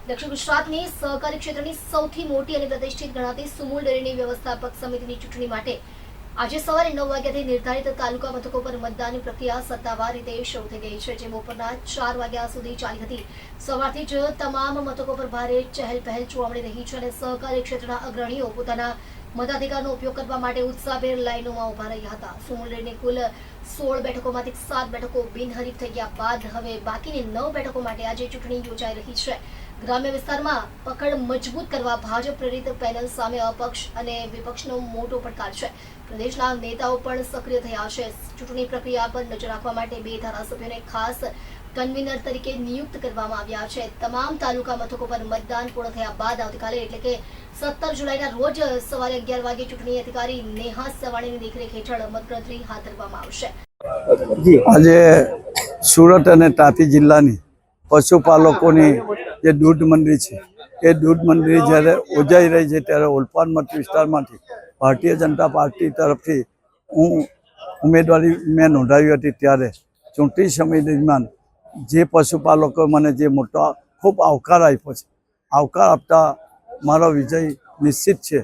દક્ષિણ ગુજરાતની સહકારી ક્ષેત્રની સૌથી મોટી અને પ્રતિષ્ઠિત ગણાતી સુમુલ ડેરીની વ્યવસ્થાપક સમિતિની ચૂંટણી માટે આજે સવારે 9 વાગ્યાથી નિર્ધારિત તાલુકા મથકો પર મતદાનની પ્રક્રિયા સત્તાવાર રીતે શરૂ થઈ ગઈ છે, જે બપોરના 4 વાગ્યા સુધી ચાલી હતી। સવારથી જ તમામ મથકો પર ભારે ચહેલ પહેલ જોવા મળી રહી છે અને સહકારી ક્ષેત્રના અગ્રણીઓ પોતાના મતાધિકારનો ઉપયોગ કરવા માટે ઉત્સાહભેર લાઈનોમાં ઉભા રહ્યા હતા। સુમુલ ડેરીની કુલ 16 બેઠકોમાંથી 7 બેઠકો બિનહરીફ થઈ ગયા બાદ હવે બાકીની 9 બેઠકો માટે આજે ચૂંટણી યોજાઈ રહી છે। ગ્રામ્ય વિસ્તારમાં પકડ મજબૂત કરવા ભાજપ પ્રેરિત પેનલ સામે અપક્ષ અને વિપક્ષનો મોટો પડકાર છે। પ્રદેશના નેતાઓ પણ સક્રિય થયા છે। ચૂંટણી પ્રક્રિયા પર નજર રાખવા માટે 2 ધારાસભ્યોને ખાસ કન્વીનર તરીકે નિયુક્ત કરવામાં આવ્યા છે। તમામ તાલુકા મથકો પર મતદાન પૂર્ણ થયા બાદ આવતીકાલે એટલે કે 17 જુલાઈના રોજ સવારે 11 વાગે ચૂંટણી અધિકારી નેહા સવાણીની દેખરેખ હેઠળ મતગણતરી હાથ ધરવામાં આવશે। આજે સુરત અને તાપી જિલ્લાની પશુપાલકોની જે દૂધ મંડળી છે એ દૂધ મંડળી જ્યારે યોજાઈ રહી છે ત્યારે ઓલપાડ મત વિસ્તારમાંથી ભારતીય જનતા પાર્ટી તરફથી હું ઉમેદવારી મેં નોંધાવી હતી। ત્યારે ચૂંટણી સમય દરમિયાન જે પશુપાલકો મને જે મોટો ખૂબ આવકાર આપ્યો છે, આવકાર આપતા મારો વિજય નિશ્ચિત છે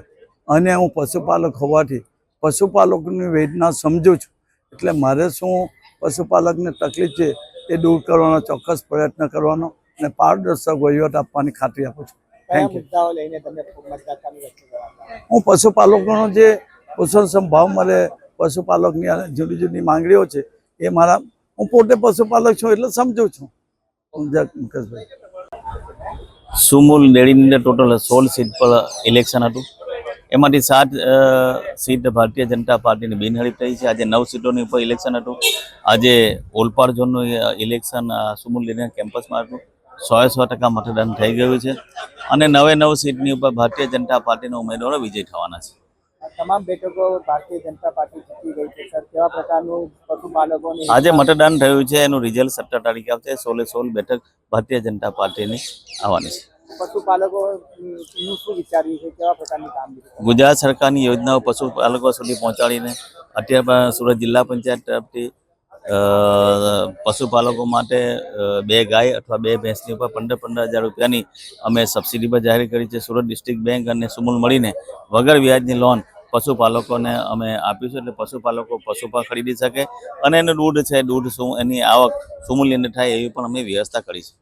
અને હું પશુપાલક હોવાથી પશુપાલકોની વેદના સમજું છું। એટલે મારે શું પશુપાલકને તકલીફ છે એ દૂર કરવાનો ચોક્કસ પ્રયત્ન કરવાનો અને પારદર્શક વહીવટ આપવાની ખાતરી આપું છું। Thank you. હું પશુપાલકોનો જે પોષણ ભાવ મળે, પશુપાલકની જુદી જુદી માંગણીઓ છે એ મારા હું પોતે પશુપાલક છું એટલે સમજું છું। મુકેશભાઈ, સુમુલ ડેરીની અંદર ટોટલ 16 સીટ પર ઇલેક્શન હતું। એમાંથી 7 સીટ ભારતીય જનતા પાર્ટીની બિનહરીફ થઈ છે। આજે 9 સીટોની ઉપર ઇલેક્શન હતું। આજે ઓલપાડ ઝોનનું ઇલેક્શન સુમુલ ડેરીના કેમ્પસમાં હતું। 100% મતદાન થઈ ગયું છે અને 9 સીટની ઉપર ભારતીય જનતા પાર્ટીના ઉમેદવારો વિજય થવાના છે। તમામ બેઠકો ભારતીય જનતા પાર્ટી જીતી ગઈ છે સર, કેવા પ્રકારનું પશુપાલકોને આજે મતદાન થયું છે, એનું રિઝલ્ટ 17 તારીખે આવશે। 16 બેઠક ભારતીય જનતા પાર્ટીની આવવાની છે। પશુપાલકો શું વિચાર્યું છે, કેવા પ્રકારની કામગીરી ગુજરાત સરકારની યોજનાઓ પશુપાલકો સુધી પહોંચાડીને અત્યારે સુરત જિલ્લા પંચાયત તરફથી પશુપાલકો માટે 2 ગાય અથવા 2 ભેંસની ઉપર 15,000 રૂપિયાની અમે સબસિડી પર જાહેર કરી છે। સુરત ડિસ્ટ્રિક્ટ બેંક અને સુમુલ મળીને વગર વ્યાજની લોન પશુપાલકોને અમે આપીશું, એટલે પશુપાલકો પશુપાલક ખરીદી શકે અને એનું દૂધ છે, દૂધ એની આવક સુમૂલ્યની થાય એવી પણ અમે વ્યવસ્થા કરી છે।